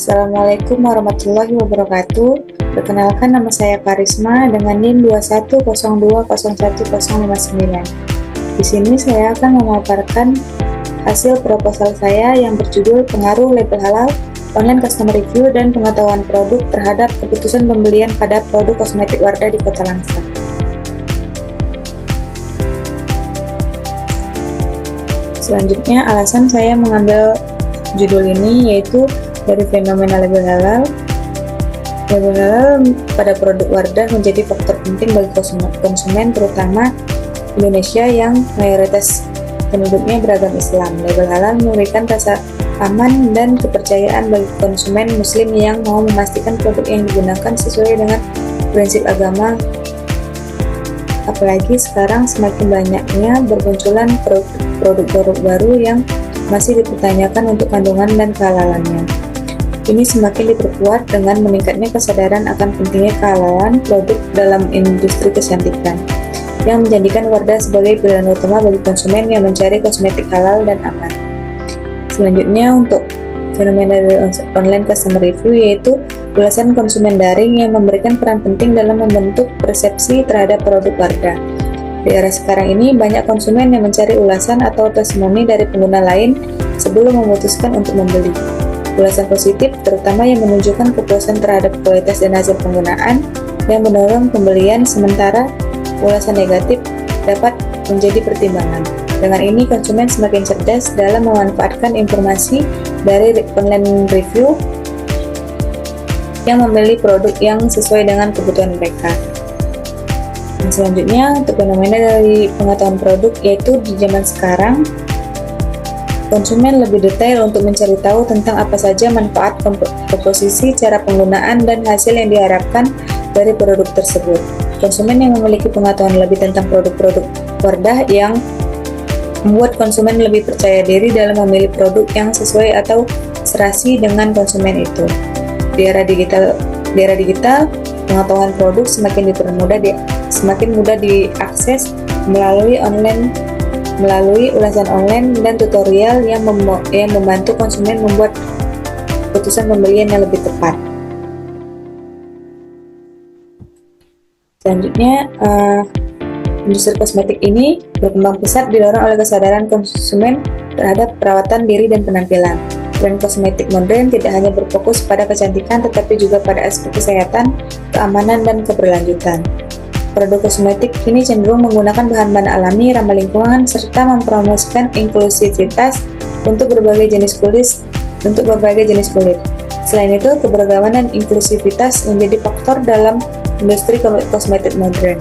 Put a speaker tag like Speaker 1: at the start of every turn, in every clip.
Speaker 1: Assalamualaikum warahmatullahi wabarakatuh. Perkenalkan, nama saya Karisma dengan NIM 2102011059. Di sini saya akan memaparkan hasil proposal saya yang berjudul Pengaruh Label Halal, Online Customer Review, dan Pengetahuan Produk terhadap Keputusan Pembelian pada Produk Kosmetik Wardah di Kota Langsa. Selanjutnya, alasan saya mengambil judul ini yaitu dari fenomena label halal. Label halal pada produk Wardah menjadi faktor penting bagi konsumen, terutama Indonesia yang mayoritas penduduknya beragam Islam. Label halal memberikan rasa aman dan kepercayaan bagi konsumen Muslim yang mau memastikan produk yang digunakan sesuai dengan prinsip agama. Apalagi sekarang semakin banyaknya bermunculan produk-produk baru yang masih dipertanyakan untuk kandungan dan kehalalannya. Ini semakin diperkuat dengan meningkatnya kesadaran akan pentingnya kehalalan produk dalam industri kecantikan, yang menjadikan Wardah sebagai pilihan utama bagi konsumen yang mencari kosmetik halal dan aman. Selanjutnya, untuk fenomena online customer review, yaitu ulasan konsumen daring yang memberikan peran penting dalam membentuk persepsi terhadap produk Wardah. Di era sekarang ini, banyak konsumen yang mencari ulasan atau testimoni dari pengguna lain sebelum memutuskan untuk membeli. Ulasan positif, terutama yang menunjukkan kepuasan terhadap kualitas dan hasil penggunaan, yang mendorong pembelian, sementara ulasan negatif dapat menjadi pertimbangan. Dengan ini, konsumen semakin cerdas dalam memanfaatkan informasi dari online review yang memilih produk yang sesuai dengan kebutuhan mereka. Dan selanjutnya, untuk fenomena dari pengetahuan produk, yaitu di zaman sekarang, konsumen lebih detail untuk mencari tahu tentang apa saja manfaat, komposisi, cara penggunaan, dan hasil yang diharapkan dari produk tersebut. Konsumen yang memiliki pengetahuan lebih tentang produk-produk Wardah yang membuat konsumen lebih percaya diri dalam memilih produk yang sesuai atau serasi dengan konsumen itu. Di era digital, pengetahuan produk semakin mudah diakses melalui ulasan online dan tutorial yang membantu konsumen membuat keputusan pembelian yang lebih tepat. Selanjutnya, industri kosmetik ini berkembang pesat didorong oleh kesadaran konsumen terhadap perawatan diri dan penampilan. Tren kosmetik modern tidak hanya berfokus pada kecantikan, tetapi juga pada aspek kesehatan, keamanan, dan keberlanjutan. Produk kosmetik kini cenderung menggunakan bahan-bahan alami, ramah lingkungan, serta mempromosikan inklusivitas untuk berbagai jenis kulit. Selain itu, keberagaman dan inklusivitas menjadi faktor dalam industri kosmetik modern.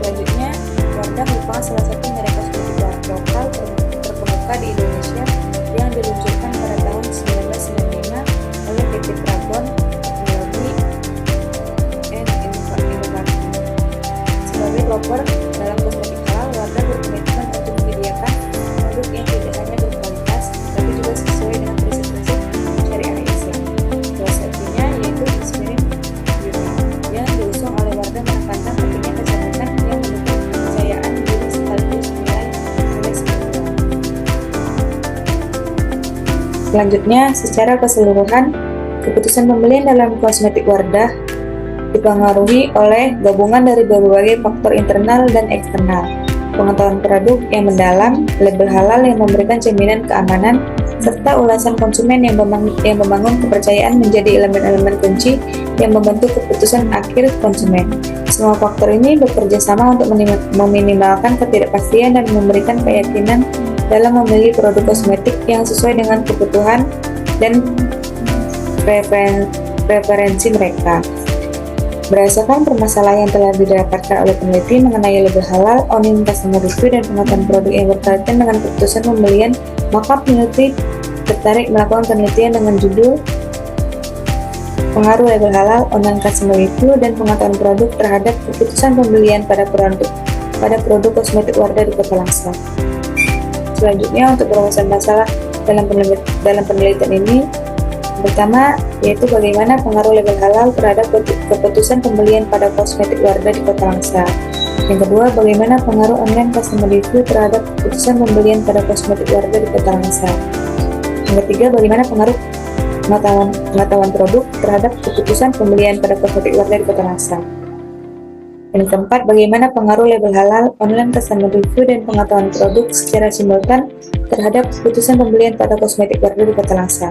Speaker 1: Selanjutnya, Wardah merupakan salah satu merek kosmetik lokal terkemuka di Indonesia yang diluncurkan pada tahun 1995 oleh PT Prabon pelopor dalam kosmetik halal. Wardah berkomitmen untuk menyediakan produk yang tidak hanya berkualitas, tapi juga sesuai dengan prinsip-prinsip syariah Islam. Salah satunya yaitu Inspiring Beauty, yang diusung oleh Wardah menekankan pentingnya kecantikan yang mendukung kepercayaan diri sekaligus nilai spiritual. Selanjutnya, secara keseluruhan, keputusan pembelian dalam kosmetik Wardah dipengaruhi oleh gabungan dari berbagai faktor internal dan eksternal. Pengetahuan produk yang mendalam, label halal yang memberikan jaminan keamanan, serta ulasan konsumen yang membangun kepercayaan menjadi elemen-elemen kunci yang membentuk keputusan akhir konsumen. Semua faktor ini bekerja sama untuk meminimalkan ketidakpastian dan memberikan keyakinan dalam memilih produk kosmetik yang sesuai dengan kebutuhan dan preferensi mereka. Berdasarkan permasalahan yang telah didapatkan oleh peneliti mengenai label halal, online customer review, dan pengetahuan produk yang berkaitan dengan keputusan pembelian, maka peneliti tertarik melakukan penelitian dengan judul Pengaruh Label Halal, Online Customer Review, dan Pengetahuan Produk terhadap Keputusan Pembelian pada produk kosmetik Wardah di Kota Langsa. Selanjutnya, untuk perumusan masalah dalam penelitian ini, pertama, yaitu bagaimana pengaruh label halal terhadap keputusan pembelian pada kosmetik Wardah di Kota Langsa. Yang kedua, bagaimana pengaruh online customer review terhadap keputusan pembelian pada kosmetik warga di Kota Langsa. Yang ketiga, bagaimana pengaruh pengetahuan produk terhadap keputusan pembelian pada kosmetik warga di Kota Langsa. Yang keempat, bagaimana pengaruh label halal, online customer review, dan pengetahuan produk secara simultan terhadap keputusan pembelian pada kosmetik warga di Kota Langsa.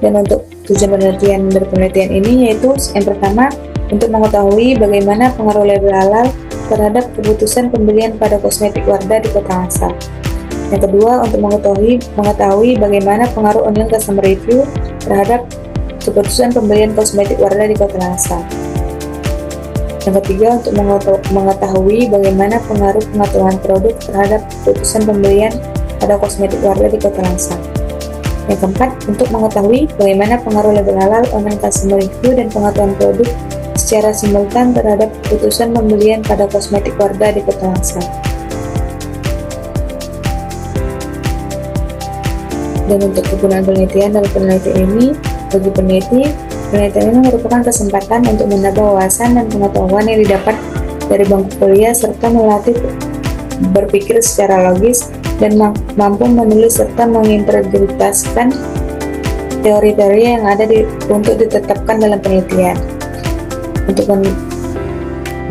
Speaker 1: Dan untuk tujuan penelitian dari penelitian ini yaitu yang pertama, untuk mengetahui bagaimana pengaruh label halal terhadap keputusan pembelian pada kosmetik warga di Kota Langsa. Yang kedua, untuk mengetahui bagaimana pengaruh online customer review terhadap keputusan pembelian kosmetik warga di Kota Langsa. Yang ketiga, untuk mengetahui bagaimana pengaruh pengetahuan produk terhadap keputusan pembelian pada kosmetik warga di Kota Langsa. Yang keempat, untuk mengetahui bagaimana pengaruh label halal, online customer review, dan pengetahuan produk secara simultan terhadap keputusan pembelian pada kosmetik warga di Kota Langsa. Dan untuk kegunaan penelitian dalam penelitian ini, bagi peneliti, penelitian ini merupakan kesempatan untuk menambah wawasan dan pengetahuan yang didapat dari bangku kuliah serta melatih berpikir secara logis dan mampu menulis serta mengintegritaskan teori-teori yang ada untuk ditetapkan dalam penelitian.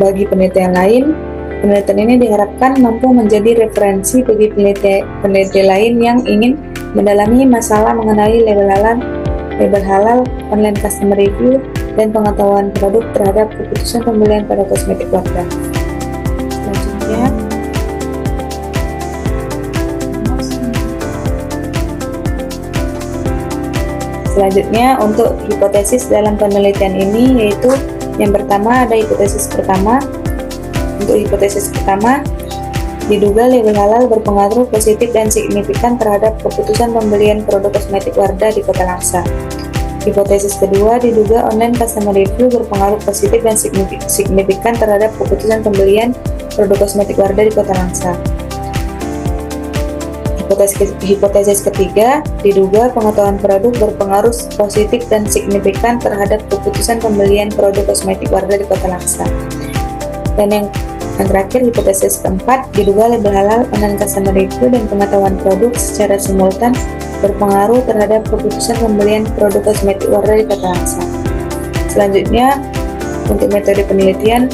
Speaker 1: Bagi penelitian lain, penelitian ini diharapkan mampu menjadi referensi bagi peneliti lain yang ingin mendalami masalah mengenai label halal, online customer review, dan pengetahuan produk terhadap keputusan pembelian pada kosmetik warga. Selanjutnya untuk hipotesis dalam penelitian ini yaitu yang pertama ada hipotesis pertama. Untuk hipotesis pertama, diduga label halal berpengaruh positif dan signifikan terhadap keputusan pembelian produk kosmetik warga di Kota Langsa. Hipotesis kedua, diduga online customer review berpengaruh positif dan signifikan terhadap keputusan pembelian produk kosmetik warga di Kota Langsa. Hipotesis ketiga, diduga pengetahuan produk berpengaruh positif dan signifikan terhadap keputusan pembelian produk kosmetik warga di Kota Langsa. Dan yang terakhir, hipotesis keempat, diduga label halal, online customer review, dan pengetahuan produk secara simultan berpengaruh terhadap keputusan pembelian produk kosmetik warga di Kota Langsa. Selanjutnya, untuk metode penelitian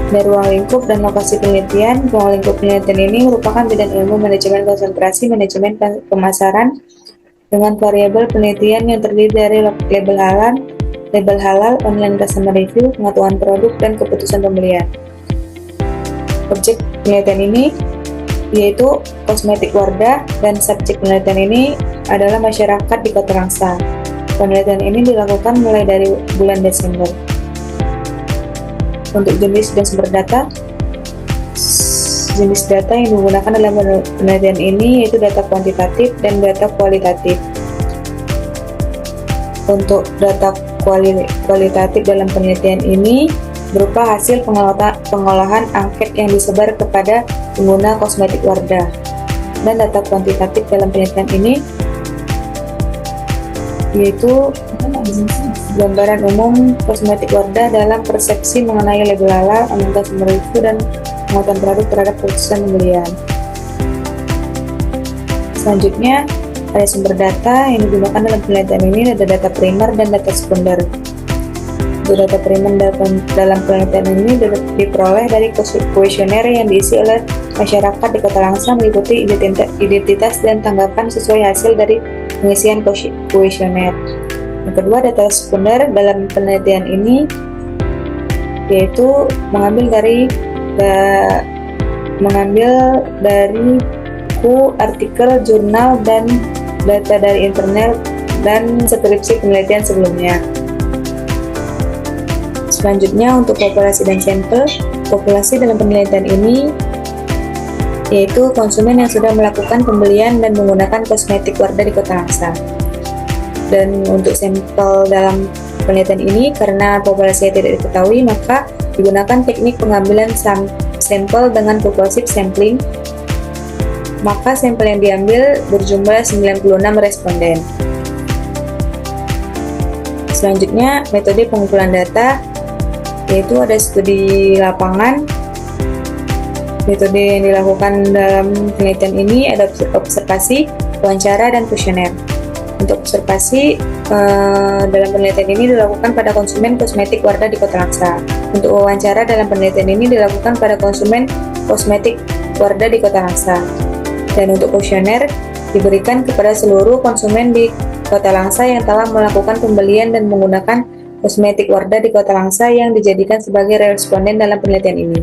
Speaker 1: dari ruang lingkup dan lokasi penelitian. Ruang lingkup penelitian ini merupakan bidang ilmu manajemen konsentrasi, manajemen pemasaran dengan variabel penelitian yang terdiri dari label halal, online customer review, pengetahuan produk, dan keputusan pembelian. Objek penelitian ini yaitu kosmetik warga dan subjek penelitian ini adalah masyarakat di Kota Langsa. Penelitian ini dilakukan mulai dari bulan Desember. Untuk jenis dan sumber data, jenis data yang digunakan dalam penelitian ini yaitu data kuantitatif dan data kualitatif. Untuk data kualitatif dalam penelitian ini berupa hasil pengolahan angket yang disebar kepada pengguna kosmetik warga. Dan data kuantitatif dalam penelitian ini yaitu gambaran umum kosmetik warga dalam persepsi mengenai label halal, online customer review, dan pengetahuan produk terhadap keputusan pembelian. Selanjutnya, ada sumber data yang digunakan dalam penelitian ini ada data primer dan data sekunder. Untuk data primer dalam penelitian ini diperoleh dari kuesioner yang diisi oleh masyarakat di Kota Langsa meliputi identitas dan tanggapan sesuai hasil dari pengisian kuesioner. Yang kedua, data sekunder dalam penelitian ini yaitu mengambil dari buku, artikel, jurnal, dan data dari internet dan skripsi penelitian sebelumnya. Selanjutnya, untuk populasi dan sampel, populasi dalam penelitian ini yaitu konsumen yang sudah melakukan pembelian dan menggunakan kosmetik warga di Kota Langsa. Dan untuk sampel dalam penelitian ini, karena populasinya tidak diketahui, maka digunakan teknik pengambilan sampel dengan purposive sampling. Maka sampel yang diambil berjumlah 96 responden. Selanjutnya, metode pengumpulan data yaitu ada studi lapangan Metode yang dilakukan dalam penelitian ini ada observasi, wawancara, dan kuesioner. Untuk observasi, dalam penelitian ini dilakukan pada konsumen kosmetik Wardah di Kota Langsa. Untuk wawancara dalam penelitian ini dilakukan pada konsumen kosmetik Wardah di Kota Langsa. Dan untuk kuesioner diberikan kepada seluruh konsumen di Kota Langsa yang telah melakukan pembelian dan menggunakan kosmetik Wardah di Kota Langsa yang dijadikan sebagai responden dalam penelitian ini.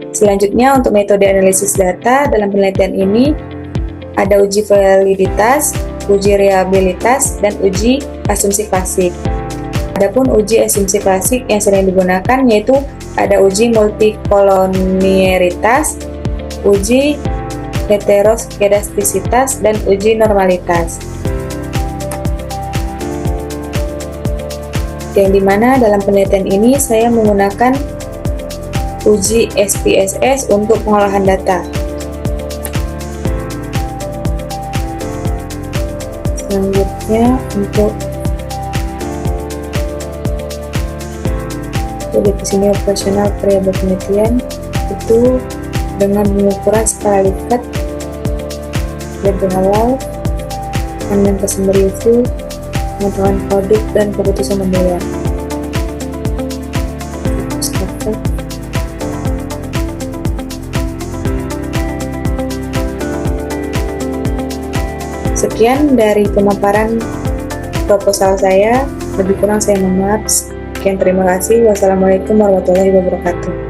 Speaker 1: Selanjutnya, untuk metode analisis data dalam penelitian ini ada uji validitas, uji reliabilitas, dan uji asumsi klasik. Adapun uji asumsi klasik yang sering digunakan yaitu ada uji multikolonialitas, uji heteroskedastisitas, dan uji normalitas. Yang dimana dalam penelitian ini saya menggunakan uji SPSS untuk pengolahan data. Selanjutnya untuk definisi operasional variabel penelitian itu dengan pengukuran skala Likert, label halal, dan customer review, pengetahuan produk, dan keputusan pembelian. Sekian dari pemaparan proposal saya, lebih kurang saya mohon maaf. Sekian, terima kasih. Wassalamualaikum warahmatullahi wabarakatuh.